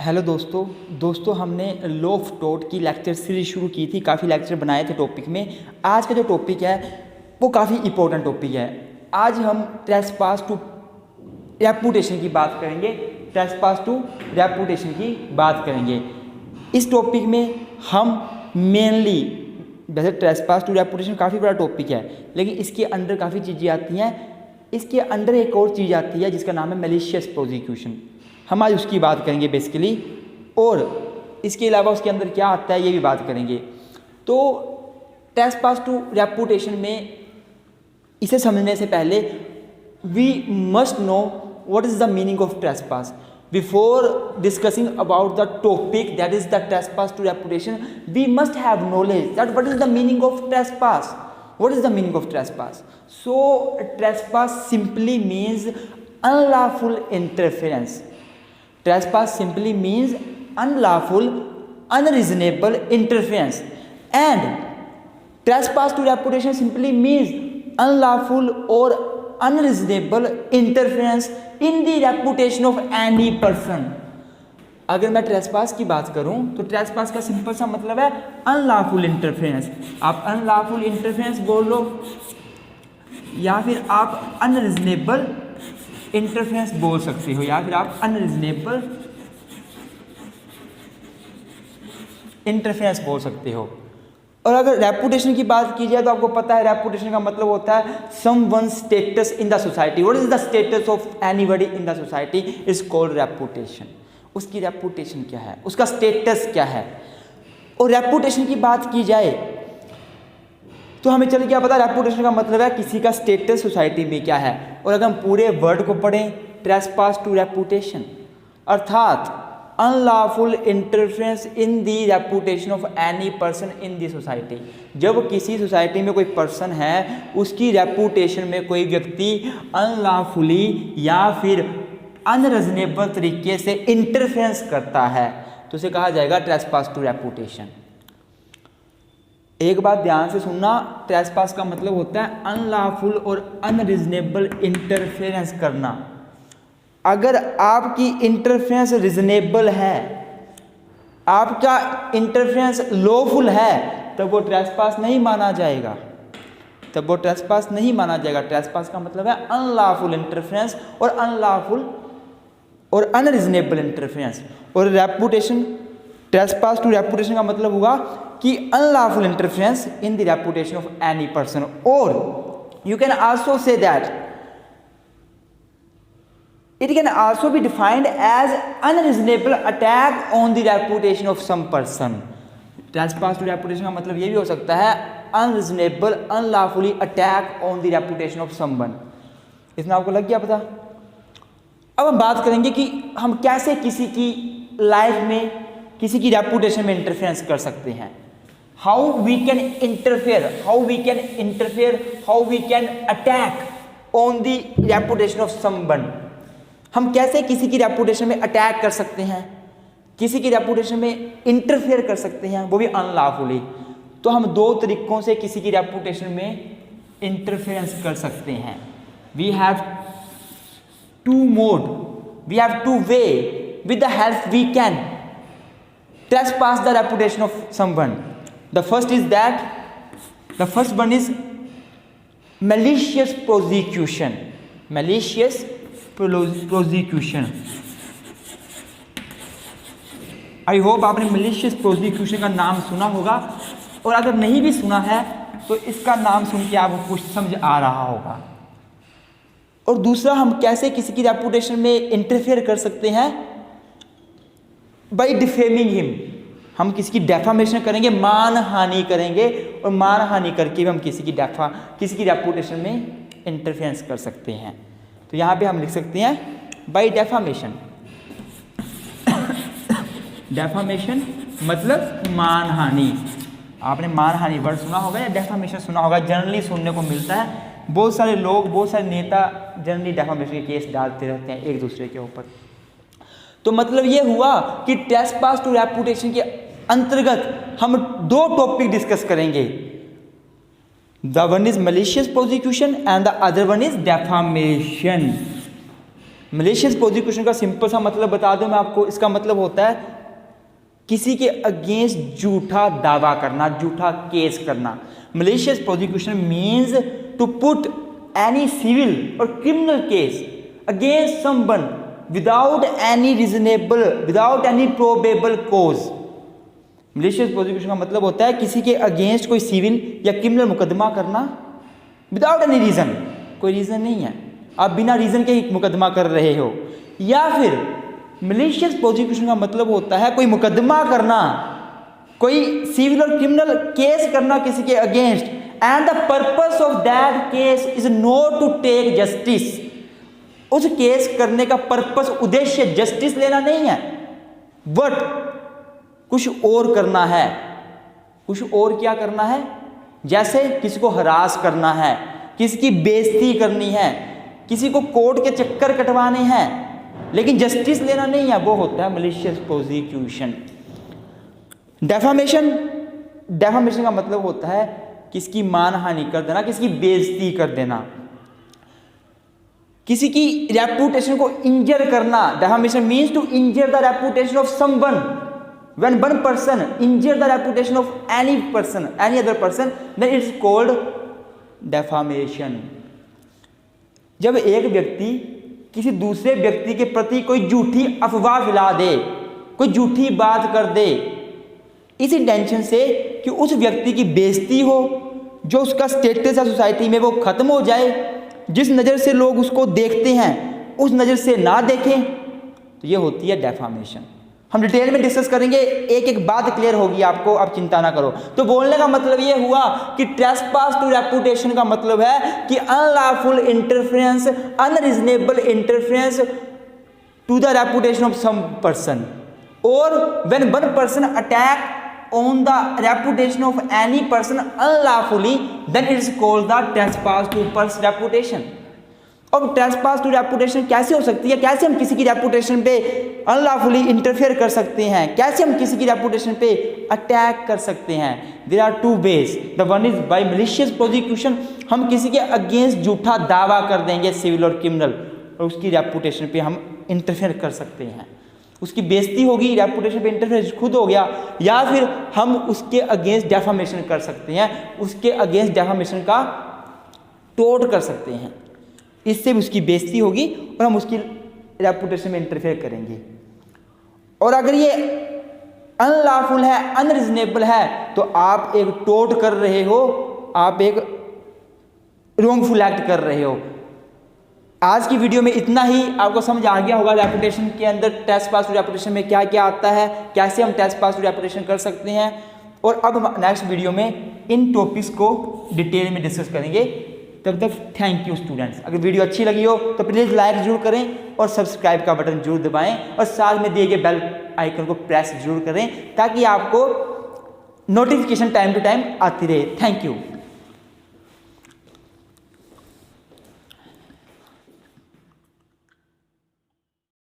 Hello दोस्तों हमने law of taught की लेक्चर सीरीज शुरू की थी। काफ़ी लेक्चर बनाए थे टॉपिक में। आज का जो टॉपिक है वो काफ़ी इम्पोर्टेंट टॉपिक है। आज हम ट्रेसपास टू रेपुटेशन की बात करेंगे। ट्रेसपास टू रेपुटेशन की बात करेंगे। इस टॉपिक में हम मेनली, वैसे ट्रेसपास टू रेपुटेशन काफ़ी बड़ा टॉपिक है, लेकिन इसके अंडर काफ़ी चीज़ें आती हैं। इसके अंडर एक और चीज़ आती है जिसका नाम है मैलिशियस प्रोसिक्यूशन। हम आज उसकी बात करेंगे बेसिकली, और इसके अलावा उसके अंदर क्या आता है ये भी बात करेंगे। तो ट्रेसपास टू रेपुटेशन में इसे समझने से पहले we must know what is the meaning of trespass. Before discussing about the topic that is the trespass to reputation, we must have knowledge that what is the meaning of trespass. What is the meaning of trespass? So trespass simply means unlawful interference. Trespass simply means unlawful, unreasonable interference. And trespass to reputation simply means unlawful or unreasonable interference in the reputation of any person. अगर मैं trespass की बात करूं तो trespass का simple सा मतलब है अनलॉफुल इंटरफेरेंस। आप अनलॉफुल इंटरफेरेंस बोल लो या फिर आप अनरीजनेबल इंटरफेरेंस बोल सकते हो, या फिर आप अनरीजनेबल इंटरफेरेंस बोल सकते हो। और अगर रेपुटेशन की बात की जाए तो आपको पता है रेपुटेशन का मतलब होता है someone status in the society. What is the status of anybody in the society is called reputation. उसकी रेपुटेशन क्या है, उसका स्टेटस क्या है। और रेपुटेशन की बात की जाए तो हमें चल क्या पता, रेपुटेशन का मतलब है किसी का स्टेटस सोसाइटी में क्या है। और अगर हम पूरे वर्ड को पढ़ें, ट्रेसपास टू रेपुटेशन अर्थात unlawful interference in the reputation of any person in the society. जब किसी सोसाइटी में कोई पर्सन है, उसकी रेपुटेशन में कोई व्यक्ति अनलॉफुली या फिर अनरीजनेबल तरीके से इंटरफेरेंस करता है तो उसे कहा जाएगा ट्रेसपास टू रेपुटेशन। एक बात ध्यान से सुनना, ट्रेसपास का मतलब होता है अनलॉफुल और अनरीजनेबल इंटरफेरेंस करना। अगर आपकी इंटरफेरेंस रीजनेबल है, आपका इंटरफेरेंस लॉफुल है, तब वो ट्रेसपास नहीं माना जाएगा, तब वो ट्रेसपास नहीं माना जाएगा। ट्रेसपास का मतलब है अनलॉफुल इंटरफेरेंस और अनलॉफुल और अनरीजनेबल इंटरफेरेंस। और रेपुटेशन, ट्रेसपास टू रेपुटेशन का मतलब हुआ कि unlawful interference in the reputation of any person. और you can also say that it can also be defined as unreasonable attack on the reputation of some person. Trespass to reputation का मतलब ये भी हो सकता है unreasonable unlawfully attack on the reputation of someone. इसमें आपको लग गया पता। अब हम बात करेंगे कि हम कैसे किसी की लाइफ में, किसी की रेपुटेशन में इंटरफेरेंस कर सकते हैं। How we can interfere, how we can interfere, how we can attack on the reputation of someone. हम कैसे किसी की रेपुटेशन में अटैक कर सकते हैं, किसी की रेपुटेशन में इंटरफेयर कर सकते हैं, वो भी अनलॉफुली। तो हम दो तरीकों से किसी की रेपुटेशन में इंटरफेरेंस कर सकते हैं। We have two mode, we have two way with the help we can trespass the reputation of someone. The first is that, the first one is malicious prosecution. Malicious prosecution. I hope आपने malicious prosecution का नाम सुना होगा, और अगर नहीं भी सुना है तो इसका नाम सुन के आपको कुछ समझ आ रहा होगा। और दूसरा, हम कैसे किसी की रेपुटेशन में इंटरफेयर कर सकते हैं, बाई डिफेमिंग हिम। हम किसी की डेफामेशन करेंगे, मान हानि करेंगे, और मान हानि करके भी हम किसी की रेपुटेशन में इंटरफेरेंस कर सकते हैं। तो यहाँ पे हम लिख सकते हैं बाई डेफामेशन। डेफामेशन मतलब मान हानि। आपने मान हानि वर्ड सुना होगा या डेफामेशन सुना होगा, जनरली सुनने को मिलता है। बहुत सारे लोग, बहुत सारे नेता जनरली डेफामेशन के केस डालते रहते हैं एक दूसरे के ऊपर। तो मतलब ये हुआ कि ट्रेसपास टू रेपुटेशन के अंतर्गत हम दो टॉपिक डिस्कस करेंगे। The one is malicious prosecution and the other one is defamation. Malicious prosecution का सिंपल सा मतलब बता दूं मैं आपको, इसका मतलब होता है किसी के अगेंस्ट झूठा दावा करना, झूठा केस करना। Malicious prosecution means to put any civil or criminal case against someone without any reasonable, without any probable cause. Malicious prosecution का मतलब होता है किसी के अगेंस्ट कोई सिविल या क्रिमिनल मुकदमा करना विदाउट एनी रीजन, कोई रीजन नहीं है, आप बिना रीजन के ही मुकदमा कर रहे हो। या फिर मलेशियस प्रोसिक्यूशन का मतलब होता है कोई मुकदमा करना, कोई सिविल और क्रिमिनल केस करना किसी के against, and the purpose of that case is not to take justice. उस केस करने का पर्पस, उद्देश्य जस्टिस लेना नहीं है, बट कुछ और करना है। कुछ और क्या करना है? जैसे किसी को हरास करना है, किसी की बेइज्जती करनी है, किसी को कोर्ट के चक्कर कटवाने हैं, लेकिन जस्टिस लेना नहीं है, वो होता है मलेशियस प्रोसिक्यूशन। डेफामेशन, डेफामेशन का मतलब होता है किसकी मानहानि कर देना, किसकी बेइज्जती कर देना, किसी की रेपुटेशन को इंजर करना। Defamation means to injure the reputation of someone. When one person injure the reputation of any person, any other person, then it's called defamation. जब एक व्यक्ति किसी दूसरे व्यक्ति के प्रति कोई झूठी अफवाह फैला दे, कोई झूठी बात कर दे, इस इंटेंशन से कि उस व्यक्ति की बेइज्जती हो, जो उसका स्टेटस है सोसाइटी में वो खत्म हो जाए, जिस नज़र से लोग उसको देखते हैं उस नज़र से ना देखें, तो ये होती है डेफामेशन। हम डिटेल में डिस्कस करेंगे, एक एक बात क्लियर होगी आपको, आप चिंता ना करो। तो बोलने का मतलब ये हुआ कि ट्रेसपास टू रेपुटेशन का मतलब है कि unlawful interference, unreasonable interference to the reputation of some person, और when one person attack on the reputation of any person unlawfully, then it is called the trespass to person's reputation। अब trespass to reputation कैसे हो सकती है? कैसे हम किसी की रेपुटेशन पे अनलॉफुली इंटरफेयर कर सकते हैं? कैसे हम किसी की रेपुटेशन पे अटैक कर सकते हैं? There are two ways. The one is by malicious prosecution, हम किसी के अगेंस्ट झूठा दावा कर देंगे सिविल और क्रिमिनल, और उसकी रेपुटेशन पे हम इंटरफेयर कर सकते हैं, उसकी बेइज्जती होगी, रेपुटेशन पे इंटरफेरेंस खुद हो गया। या फिर हम उसके अगेंस्ट डेफामेशन कर सकते हैं, उसके अगेंस्ट डेफामेशन का टोट कर सकते हैं, इससे भी उसकी बेइज्जती होगी और हम उसकी रेपुटेशन में इंटरफेयर करेंगे। और अगर ये अनलॉफुल है, अनरीजनेबल है, तो आप एक टोट कर रहे हो, आप एक रॉन्गफुल एक्ट कर रहे हो। आज की वीडियो में इतना ही, आपको समझ आ गया होगा रेपुटेशन के अंदर ट्रेसपास टू रेपुटेशन में क्या क्या आता है, कैसे हम ट्रेसपास टू रेपुटेशन कर सकते हैं। और अब हम नेक्स्ट वीडियो में इन टॉपिक्स को डिटेल में डिस्कस करेंगे। तब तक थैंक यू स्टूडेंट्स। अगर वीडियो अच्छी लगी हो तो प्लीज़ लाइक जरूर करें और सब्सक्राइब का बटन जरूर दबाएं, और साथ में दिए गए बेल आइकन को प्रेस जरूर करें, ताकि आपको नोटिफिकेशन टाइम टू टाइम आती रहे। Thank you.